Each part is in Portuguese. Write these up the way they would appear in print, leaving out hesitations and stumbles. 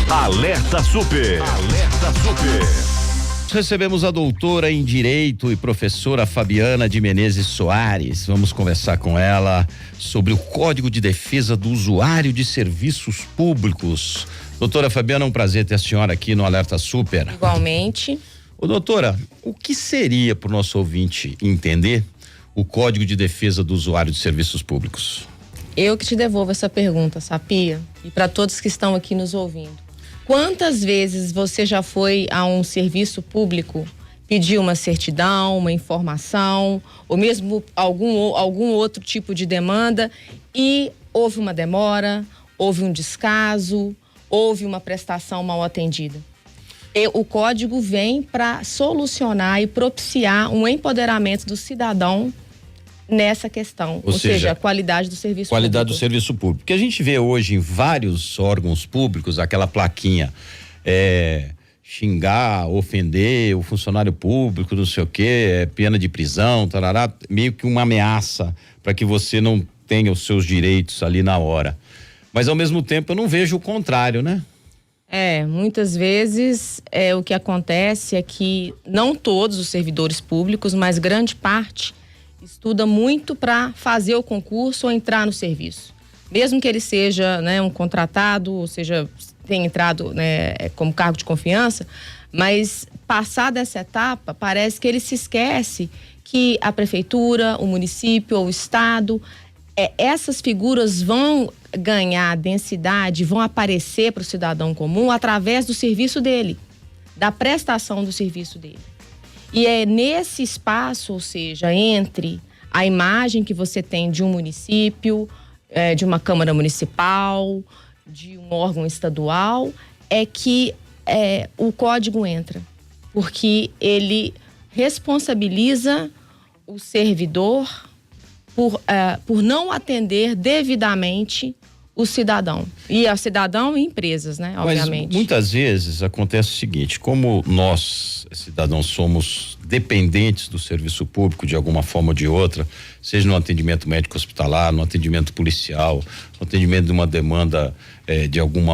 Alerta Super. Alerta Super. Recebemos a doutora em Direito e professora Fabiana de Menezes Soares. Vamos conversar com ela sobre o Código de Defesa do Usuário de Serviços Públicos. Doutora Fabiana, é um prazer ter a senhora aqui no Alerta Super. Igualmente. Ô, doutora, o que seria para o nosso ouvinte entender o Código de Defesa do Usuário de Serviços Públicos? Eu que te devolvo essa pergunta, Sapia, e para todos que estão aqui nos ouvindo. Quantas vezes você já foi a um serviço público pedir uma certidão, uma informação, ou mesmo algum outro tipo de demanda e houve uma demora, houve um descaso, houve uma prestação mal atendida? O código vem para solucionar e propiciar um empoderamento do cidadão nessa questão, ou seja, a qualidade do serviço público. Qualidade do serviço público. Porque a gente vê hoje em vários órgãos públicos aquela plaquinha, xingar, ofender o funcionário público, não sei o quê, pena de prisão, tarará, meio que uma ameaça para que você não tenha os seus direitos ali na hora. Mas ao mesmo tempo eu não vejo o contrário, né? Muitas vezes o que acontece é que não todos os servidores públicos, mas grande parte estuda muito para fazer o concurso ou entrar no serviço. Mesmo que ele seja, um contratado, ou seja, tenha entrado, como cargo de confiança, mas passada essa etapa, parece que ele se esquece que a prefeitura, o município ou o estado, essas figuras vão ganhar densidade, vão aparecer para o cidadão comum através do serviço dele, da prestação do serviço dele. E é nesse espaço, ou seja, entre a imagem que você tem de um município, de uma Câmara Municipal, de um órgão estadual, é que o código entra. Porque ele responsabiliza o servidor por não atender devidamente o cidadão. E a cidadão e empresas, obviamente. Mas muitas vezes acontece o seguinte: como nós, cidadãos, somos dependentes do serviço público de alguma forma ou de outra, seja no atendimento médico hospitalar, no atendimento policial, no atendimento de uma demanda de algum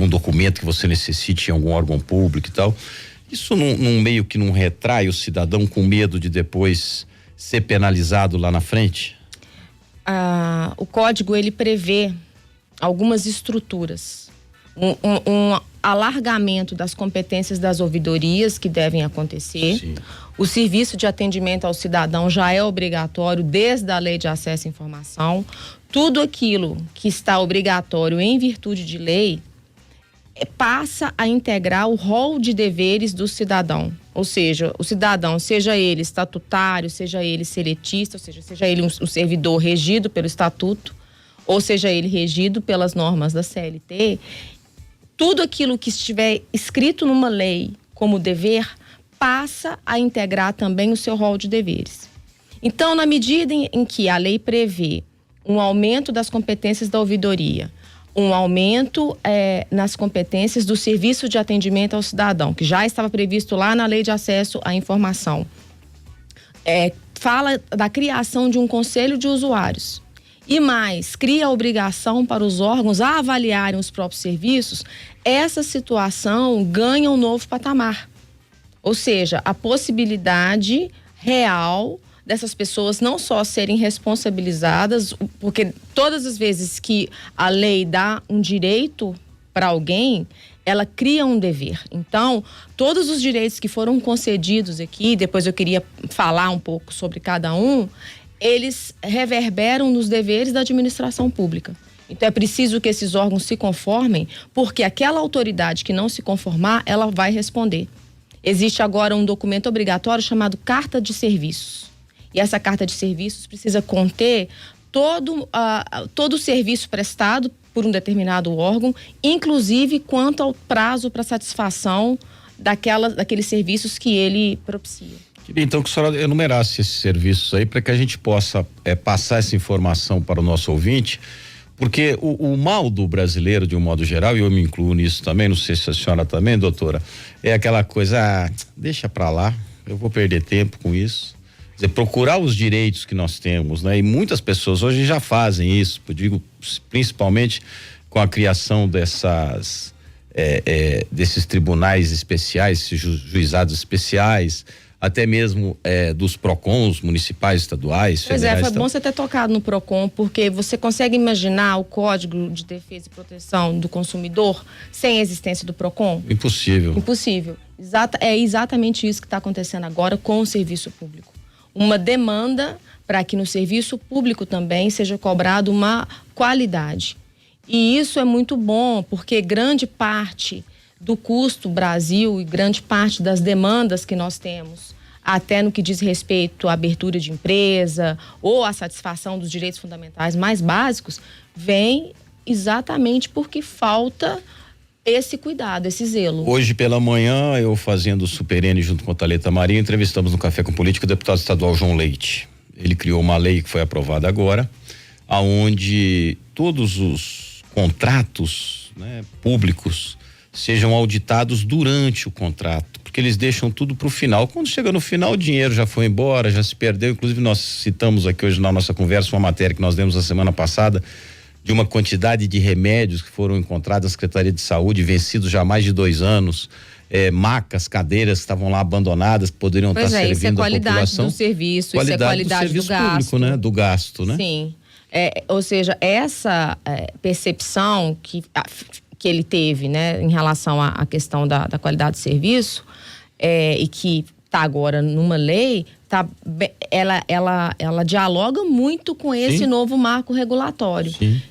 documento que você necessite em algum órgão público e tal, isso num meio que não retrai o cidadão com medo de depois ser penalizado lá na frente? O código, ele prevê algumas estruturas, um alargamento das competências das ouvidorias que devem acontecer. Sim. O serviço de atendimento ao cidadão já é obrigatório desde a Lei de Acesso à Informação. Tudo aquilo que está obrigatório em virtude de lei passa a integrar o rol de deveres do cidadão. Ou seja, o cidadão, seja ele estatutário, seja ele seletista, ou seja ele um servidor regido pelo estatuto, ou seja ele regido pelas normas da CLT, tudo aquilo que estiver escrito numa lei como dever passa a integrar também o seu rol de deveres. Então, na medida em que a lei prevê um aumento das competências da ouvidoria, um aumento nas competências do serviço de atendimento ao cidadão, que já estava previsto lá na Lei de Acesso à Informação. Fala da criação de um conselho de usuários. E mais, cria a obrigação para os órgãos a avaliarem os próprios serviços. Essa situação ganha um novo patamar. Ou seja, a possibilidade real dessas pessoas não só serem responsabilizadas, porque todas as vezes que a lei dá um direito para alguém, ela cria um dever. Então, todos os direitos que foram concedidos aqui, depois eu queria falar um pouco sobre cada um, eles reverberam nos deveres da administração pública. Então, é preciso que esses órgãos se conformem, porque aquela autoridade que não se conformar, ela vai responder. Existe agora um documento obrigatório chamado Carta de Serviços. E essa carta de serviços precisa conter todo o serviço prestado por um determinado órgão, inclusive quanto ao prazo para satisfação daqueles serviços que ele propicia. Queria então que a senhora enumerasse esses serviços aí para que a gente possa passar essa informação para o nosso ouvinte, porque o mal do brasileiro, de um modo geral, e eu me incluo nisso também, não sei se a senhora também, doutora, é aquela coisa, deixa para lá, eu vou perder tempo com isso. Quer dizer, procurar os direitos que nós temos, né? E muitas pessoas hoje já fazem isso, eu digo principalmente com a criação desses tribunais especiais, juizados especiais, até mesmo dos PROCONs municipais, estaduais, federais. Pois foi bom você ter tocado no PROCON, porque você consegue imaginar o Código de Defesa e Proteção do Consumidor sem a existência do PROCON? Impossível. Impossível. É exatamente isso que está acontecendo agora com o serviço público. Uma demanda para que no serviço público também seja cobrado uma qualidade. E isso é muito bom, porque grande parte do custo Brasil e grande parte das demandas que nós temos, até no que diz respeito à abertura de empresa ou à satisfação dos direitos fundamentais mais básicos, vem exatamente porque falta esse cuidado, esse zelo. Hoje pela manhã, eu fazendo o Super N junto com a Thalita Maria, entrevistamos no Café com Política o deputado estadual João Leite. Ele criou uma lei que foi aprovada agora, aonde todos os contratos, né, públicos sejam auditados durante o contrato, porque eles deixam tudo para o final. Quando chega no final, o dinheiro já foi embora, já se perdeu. Inclusive, nós citamos aqui hoje na nossa conversa uma matéria que nós demos a semana passada de uma quantidade de remédios que foram encontrados na Secretaria de Saúde, vencidos já há mais de 2 anos. Macas, cadeiras que estavam lá abandonadas, que poderiam estar servindo a população. Isso é qualidade do serviço, isso é qualidade do gasto. Público, né? Do gasto, né? Sim. Ou seja, essa percepção que ele teve, né, em relação à questão da qualidade do serviço, e que está agora numa lei, ela dialoga muito com esse Sim. novo marco regulatório. Sim.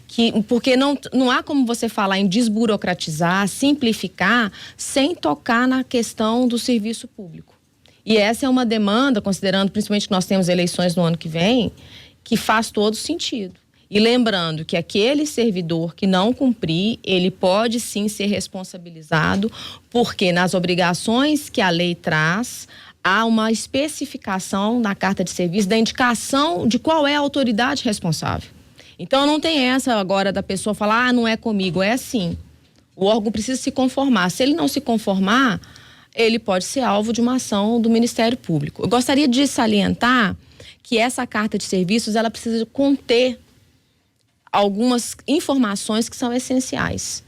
Porque não há como você falar em desburocratizar, simplificar, sem tocar na questão do serviço público. E essa é uma demanda, considerando principalmente que nós temos eleições no ano que vem, que faz todo sentido. E lembrando que aquele servidor que não cumprir, ele pode sim ser responsabilizado, porque nas obrigações que a lei traz, há uma especificação na carta de serviço da indicação de qual é a autoridade responsável. Então não tem essa agora da pessoa falar, não é comigo, é assim. O órgão precisa se conformar. Se ele não se conformar, ele pode ser alvo de uma ação do Ministério Público. Eu gostaria de salientar que essa carta de serviços, ela precisa conter algumas informações que são essenciais.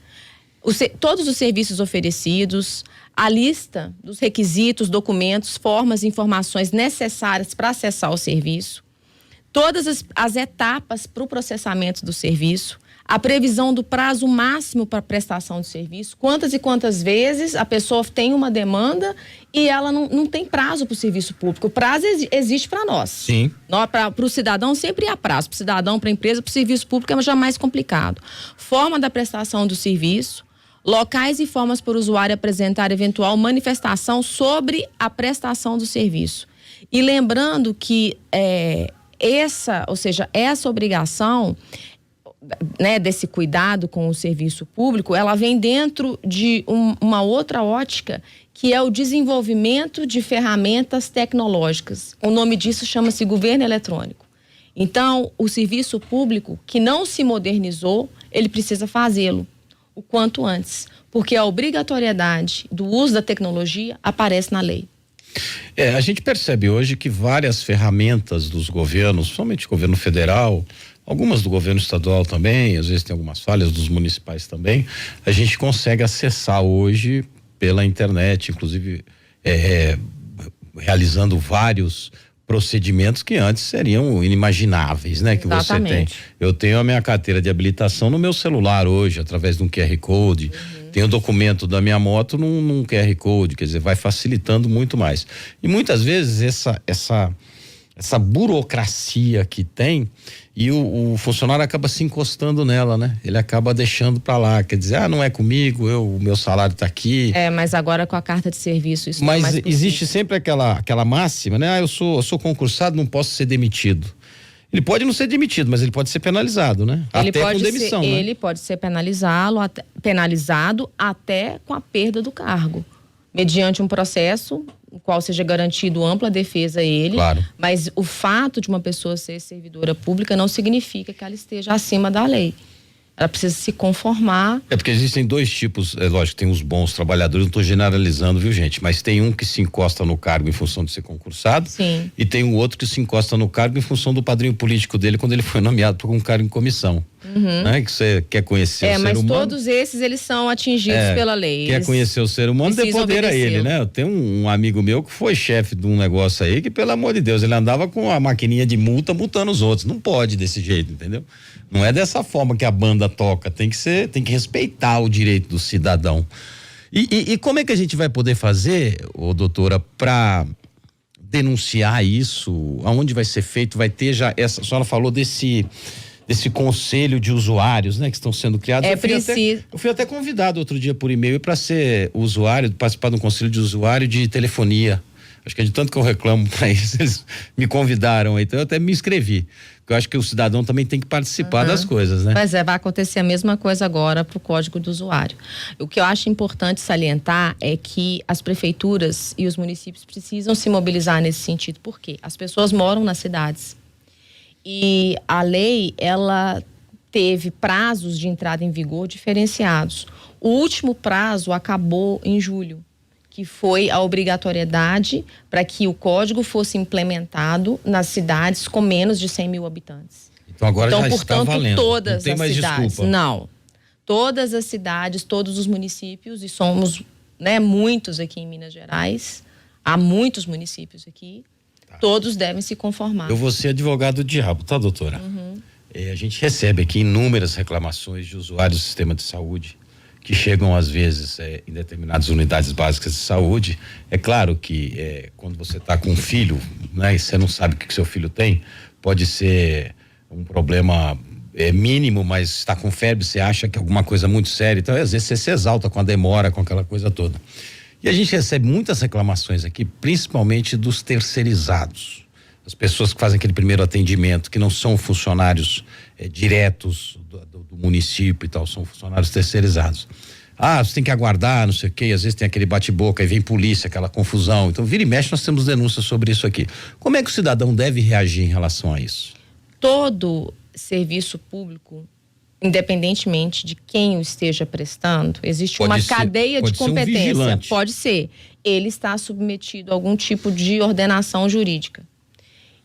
Todos os serviços oferecidos, a lista dos requisitos, documentos, formas e informações necessárias para acessar o serviço, todas as etapas para o processamento do serviço, a previsão do prazo máximo para prestação de serviço, quantas e quantas vezes a pessoa tem uma demanda e ela não tem prazo para o serviço público. O prazo existe para nós. Sim. Para o cidadão sempre há prazo. Para o cidadão, para a empresa, para o serviço público é já mais complicado. Forma da prestação do serviço, locais e formas para o usuário apresentar eventual manifestação sobre a prestação do serviço. E lembrando que essa obrigação, né, desse cuidado com o serviço público, ela vem dentro de uma outra ótica, que é o desenvolvimento de ferramentas tecnológicas. O nome disso chama-se governo eletrônico. Então, o serviço público que não se modernizou, ele precisa fazê-lo o quanto antes, porque a obrigatoriedade do uso da tecnologia aparece na lei. A gente percebe hoje que várias ferramentas dos governos, somente o governo federal, algumas do governo estadual também, às vezes tem algumas falhas dos municipais também, a gente consegue acessar hoje pela internet, inclusive realizando vários procedimentos que antes seriam inimagináveis, né? Que Exatamente. você tem. Eu tenho a minha carteira de habilitação no meu celular hoje, através de um QR Code. Tenho o documento da minha moto num QR Code, quer dizer, vai facilitando muito mais. E muitas vezes essa burocracia que tem, e o funcionário acaba se encostando nela, né? Ele acaba deixando pra lá, quer dizer, não é comigo, o meu salário tá aqui. Mas agora com a carta de serviço isso Mas não é mais existe sempre aquela máxima, né? Eu sou concursado, não posso ser demitido. Ele pode não ser demitido, mas ele pode ser penalizado, né? Até com demissão, né? Ele pode ser penalizado até com a perda do cargo, mediante um processo no qual seja garantido ampla defesa a ele. Claro. Mas o fato de uma pessoa ser servidora pública não significa que ela esteja acima da lei. Ela precisa se conformar. Porque existem 2 tipos, lógico, tem os bons trabalhadores, não estou generalizando, viu, gente? Mas tem um que se encosta no cargo em função de ser concursado. Sim. E tem um outro que se encosta no cargo em função do padrinho político dele quando ele foi nomeado para um cargo em comissão. né? Que você quer conhecer o ser mas humano. todos esses, eles são atingidos pela lei. Quer conhecer o ser humano, dê poder a ele, né? Eu tenho um amigo meu que foi chefe de um negócio aí que, pelo amor de Deus, ele andava com a maquininha de multa multando os outros. Não pode desse jeito, entendeu? Não é dessa forma que a banda toca. Tem que respeitar o direito do cidadão. E como é que a gente vai poder fazer, doutora, para denunciar isso? Aonde vai ser feito? Vai ter já a senhora falou desse conselho de usuários, né, que estão sendo criados. Eu fui até convidado outro dia por e-mail para ser usuário, participar de um conselho de usuário de telefonia. Acho que é de tanto que eu reclamo para isso, eles me convidaram, então eu até me inscrevi. Porque eu acho que o cidadão também tem que participar das coisas, né? Mas vai acontecer a mesma coisa agora para o Código do Usuário. O que eu acho importante salientar é que as prefeituras e os municípios precisam se mobilizar nesse sentido. Por quê? As pessoas moram nas cidades. E a lei, ela teve prazos de entrada em vigor diferenciados. O último prazo acabou em julho, que foi a obrigatoriedade para que o código fosse implementado nas cidades com menos de 100 mil habitantes. Então agora já portanto, está valendo. Todas não tem as mais cidades, desculpa. Não. Todas as cidades, todos os municípios, e somos, né, muitos aqui em Minas Gerais, há muitos municípios aqui, todos devem se conformar. Eu vou ser advogado do diabo, tá, doutora? A gente recebe aqui inúmeras reclamações de usuários do sistema de saúde que chegam às vezes em determinadas unidades básicas de saúde. É claro que quando você está com um filho, né, e você não sabe o que seu filho tem, pode ser um problema mínimo, mas está com febre, você acha que é alguma coisa muito séria, então às vezes você se exalta com a demora, com aquela coisa toda. E a gente recebe muitas reclamações aqui, principalmente dos terceirizados, as pessoas que fazem aquele primeiro atendimento, que não são funcionários diretos do município e tal, são funcionários terceirizados. Você tem que aguardar, não sei o quê, às vezes tem aquele bate-boca, aí vem polícia, aquela confusão. Então, vira e mexe, nós temos denúncias sobre isso aqui. Como é que o cidadão deve reagir em relação a isso? Todo serviço público, independentemente de quem o esteja prestando, existe uma cadeia de competência. Pode ser. Ele está submetido a algum tipo de ordenação jurídica.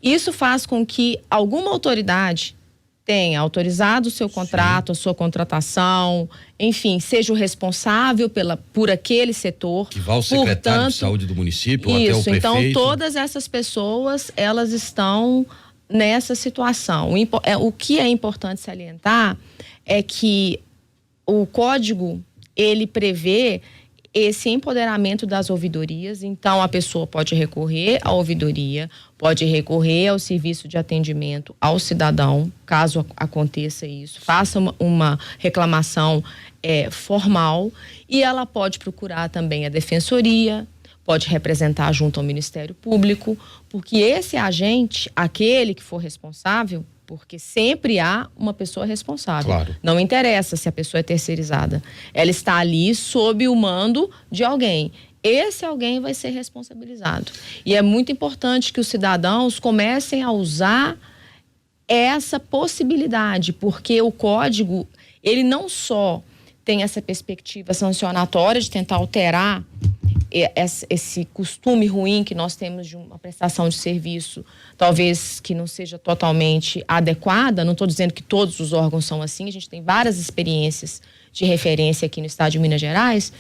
Isso faz com que alguma autoridade tenha autorizado o seu contrato, a sua contratação, enfim, seja o responsável por aquele setor. Que vá ao secretário de saúde do município, ou até o prefeito. Então todas essas pessoas, elas estão nessa situação. O que é importante salientar é que o código, ele prevê esse empoderamento das ouvidorias. Então a pessoa pode recorrer à ouvidoria, pode recorrer ao serviço de atendimento ao cidadão, caso aconteça isso, faça uma reclamação formal, e ela pode procurar também a defensoria, pode representar junto ao Ministério Público, porque esse agente, aquele que for responsável, porque sempre há uma pessoa responsável. Claro. Não interessa se a pessoa é terceirizada. Ela está ali sob o mando de alguém. Esse alguém vai ser responsabilizado. E é muito importante que os cidadãos comecem a usar essa possibilidade, porque o código, ele não só tem essa perspectiva sancionatória de tentar alterar esse costume ruim que nós temos de uma prestação de serviço, talvez que não seja totalmente adequada. Não estou dizendo que todos os órgãos são assim, a gente tem várias experiências de referência aqui no estado de Minas Gerais,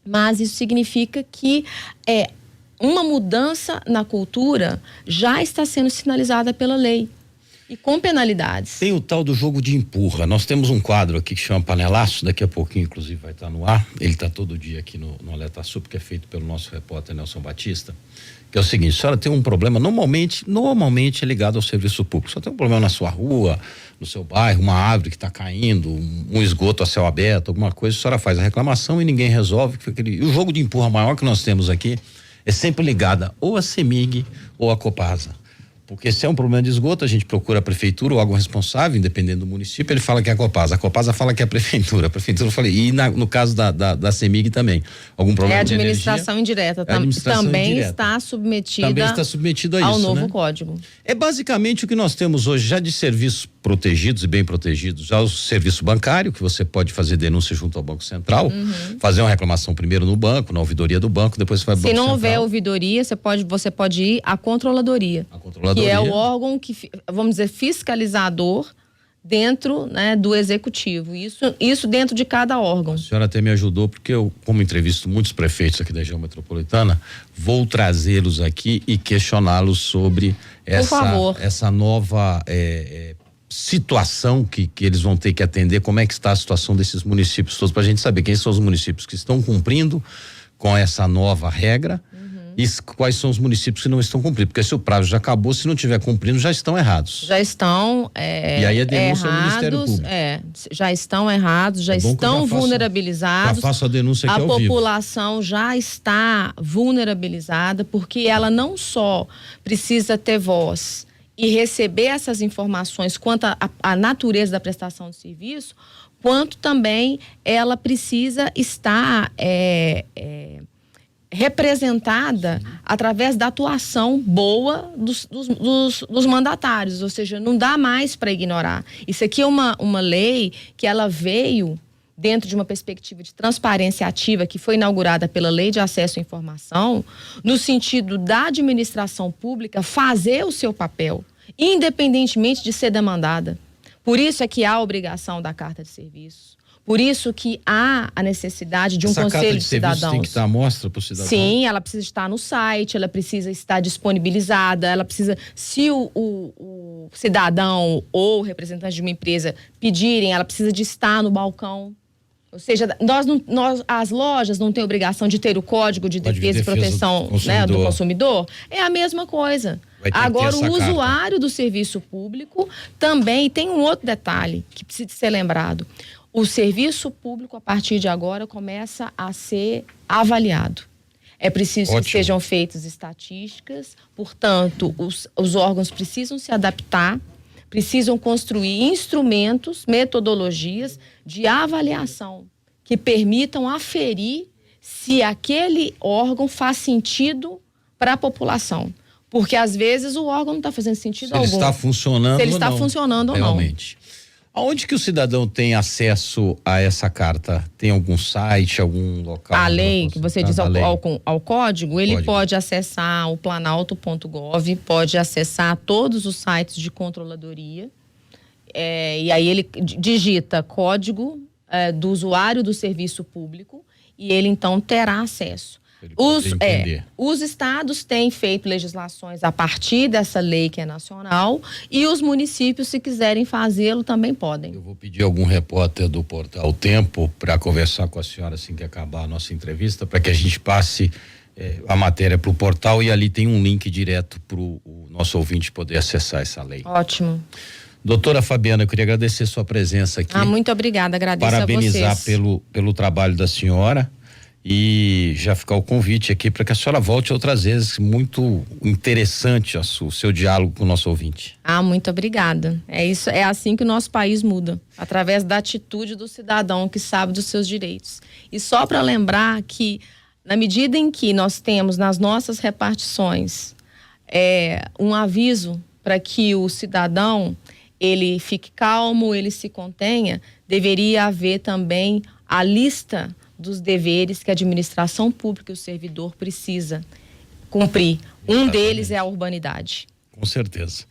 mas isso significa que uma mudança na cultura já está sendo sinalizada pela lei. E com penalidades. Tem o tal do jogo de empurra. Nós temos um quadro aqui que chama Panelaço, daqui a pouquinho, inclusive, vai estar no ar. Ele está todo dia aqui no Alerta Sup, que é feito pelo nosso repórter Nelson Batista. Que é o seguinte: a senhora tem um problema, normalmente é ligado ao serviço público. Só tem um problema na sua rua, no seu bairro, uma árvore que está caindo, um esgoto a céu aberto, alguma coisa, a senhora faz a reclamação e ninguém resolve. E o jogo de empurra maior que nós temos aqui é sempre ligada ou a CEMIG ou a Copasa. Porque se é um problema de esgoto, a gente procura a prefeitura ou órgão responsável, independendo do município, ele fala que é a Copasa fala que é a prefeitura eu falei, e no caso da CEMIG também, algum problema de energia? Administração indireta, também está submetida a isso, ao novo, né? código. É basicamente o que nós temos hoje, já de serviços protegidos e bem protegidos, já o serviço bancário, que você pode fazer denúncia junto ao Banco Central, fazer uma reclamação primeiro no banco, na ouvidoria do banco, depois você vai ao Banco Central. Se não houver ouvidoria, você pode ir à controladoria. Que é o órgão que, vamos dizer, fiscalizador dentro, né, do executivo. Isso dentro de cada órgão. A senhora até me ajudou, porque eu, como entrevisto muitos prefeitos aqui da região metropolitana, vou trazê-los aqui e questioná-los sobre essa nova situação que eles vão ter que atender, como é que está a situação desses municípios todos, para a gente saber quem são os municípios que estão cumprindo com essa nova regra e quais são os municípios que não estão cumprindo, porque se o prazo já acabou, se não tiver cumprindo, já estão errados. Já estão e aí a denúncia ao Ministério Público. Já estão errados, já estão vulnerabilizados. Já faço a denúncia aqui ao vivo. A população já está vulnerabilizada, porque ela não só precisa ter voz e receber essas informações quanto à natureza da prestação de serviço, quanto também ela precisa estar representada através da atuação boa dos mandatários, ou seja, não dá mais para ignorar. Isso aqui é uma lei que ela veio dentro de uma perspectiva de transparência ativa que foi inaugurada pela Lei de Acesso à Informação, no sentido da administração pública fazer o seu papel, independentemente de ser demandada. Por isso é que há a obrigação da carta de serviços. Por isso que há a necessidade de um conselho de cidadãos. Essa carta de serviços tem que estar à mostra para o cidadão? Sim, ela precisa estar no site, ela precisa estar disponibilizada, ela precisa, se o cidadão ou o representante de uma empresa pedirem, ela precisa de estar no balcão. Ou seja, as lojas não têm obrigação de ter o código de defesa e proteção, né, do consumidor. É a mesma coisa. Agora, o usuário do serviço público também tem um outro detalhe que precisa ser lembrado. O serviço público, a partir de agora, começa a ser avaliado. É preciso que sejam feitas estatísticas, portanto, os órgãos precisam se adaptar, precisam construir instrumentos, metodologias de avaliação que permitam aferir se aquele órgão faz sentido para a população. Porque, às vezes, o órgão não está fazendo sentido algum. Se ele está funcionando ou não. Se ele está funcionando ou não. Realmente. Aonde que o cidadão tem acesso a essa carta? Tem algum site, algum local? A lei, que você diz ao código, ele pode acessar o planalto.gov, pode acessar todos os sites de controladoria, e aí ele digita código do usuário do serviço público e ele então terá acesso. Os estados têm feito legislações a partir dessa lei que é nacional e os municípios, se quiserem fazê-lo, também podem. Eu vou pedir algum repórter do portal Tempo para conversar com a senhora assim que acabar a nossa entrevista, para que a gente passe a matéria para o portal e ali tem um link direto para o nosso ouvinte poder acessar essa lei. Ótimo. Doutora Fabiana, eu queria agradecer sua presença aqui. Muito obrigada, agradeço a vocês. Parabenizar pelo trabalho da senhora. E já ficar o convite aqui para que a senhora volte outras vezes. Muito interessante o seu diálogo com o nosso ouvinte. Muito obrigada. É assim que o nosso país muda, através da atitude do cidadão que sabe dos seus direitos. E só para lembrar que, na medida em que nós temos nas nossas repartições um aviso para que o cidadão ele fique calmo, ele se contenha, deveria haver também a lista dos deveres que a administração pública e o servidor precisa cumprir. Um deles é a urbanidade. Com certeza.